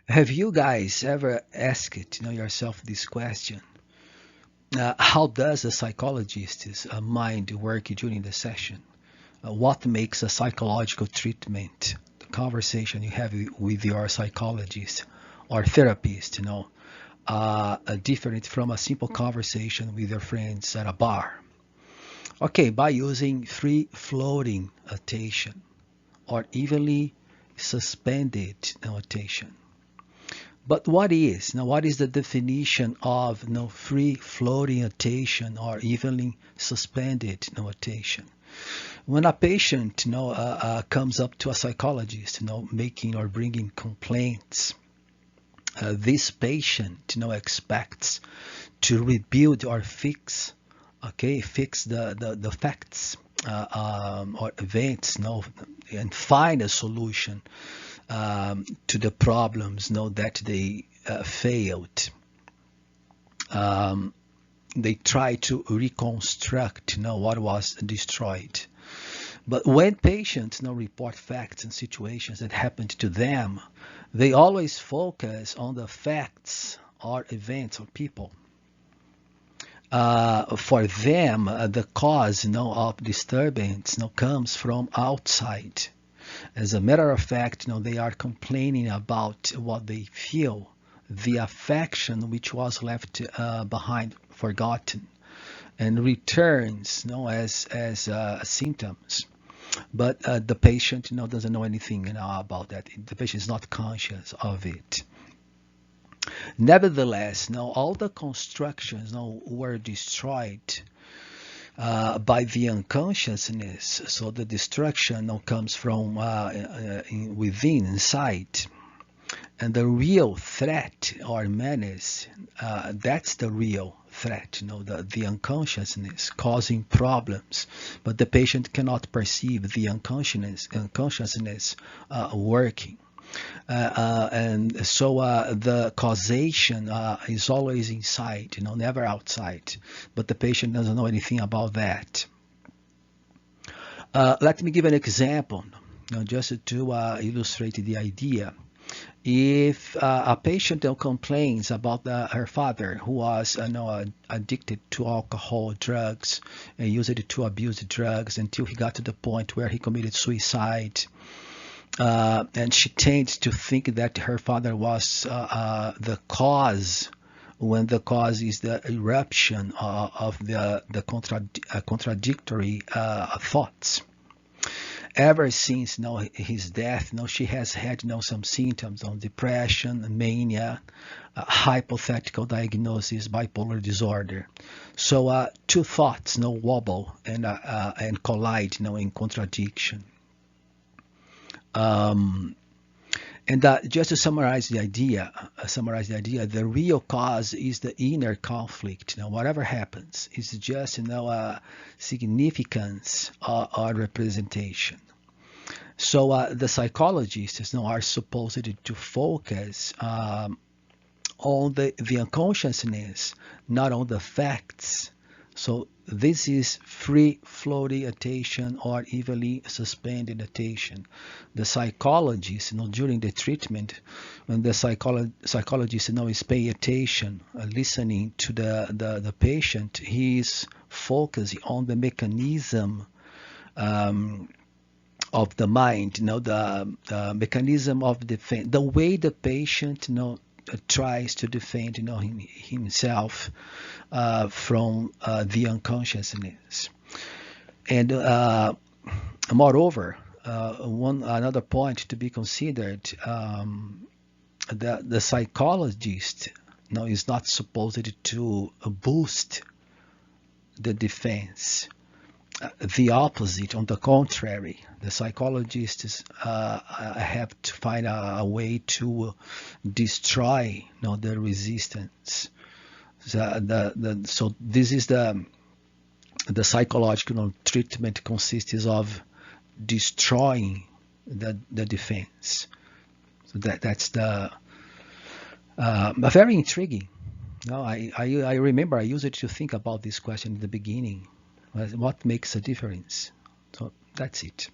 Have you guys ever asked, yourself this question? How does a psychologist's mind work during the session? What makes a psychological treatment, the conversation you have with your psychologist or therapist, different from a simple conversation with your friends at a bar? Okay, by using free floating attention or evenly suspended attention. But what is the definition of free floating attention or evenly suspended attention? When a patient comes up to a psychologist making or bringing complaints, this patient expects to rebuild or fix the facts or events and find a solution to the problems that they failed. They try to reconstruct what was destroyed. But when patients report facts and situations that happened to them, they always focus on the facts or events or people. For them, the cause of disturbance comes from outside. As a matter of fact, they are complaining about what they feel, the affection which was left behind, forgotten, and returns as symptoms. But the patient doesn't know anything about that. The patient is not conscious of it. Nevertheless, all the constructions were destroyed by the unconsciousness. So the destruction comes from within, inside. And the real threat or menace, that's the real threat, the unconsciousness causing problems. But the patient cannot perceive the unconsciousness working. And so the causation is always inside, never outside. But the patient doesn't know anything about that. Let me give an example, just to illustrate the idea. If a patient complains about her father who was addicted to alcohol, drugs, and used it to abuse drugs until he got to the point where he committed suicide, and she tends to think that her father was the cause, when the cause is the eruption of the contradictory thoughts. Ever since his death, she has had some symptoms of depression, mania, hypothetical diagnosis, bipolar disorder. So two thoughts wobble and collide in contradiction. And just to summarize the idea, the real cause is the inner conflict. Whatever happens is just a significance or representation. So the psychologists are supposed to focus on the unconsciousness, not on the facts. So this is free floating attention or evenly suspended attention. The psychologist, during the treatment, when the psychologist is paying attention, listening to the patient, he is focusing on the mechanism of the mind, the mechanism of defense, the way the patient, tries to defend, himself from the unconsciousness. And moreover, another point to be considered, the psychologist is not supposed to boost the defense. The opposite, on the contrary, the psychologists have to find a way to destroy the resistance. So this is the psychological treatment consists of destroying the defense. So that's the very intriguing. I remember I used it to think about this question in the beginning. What makes a difference? So that's it.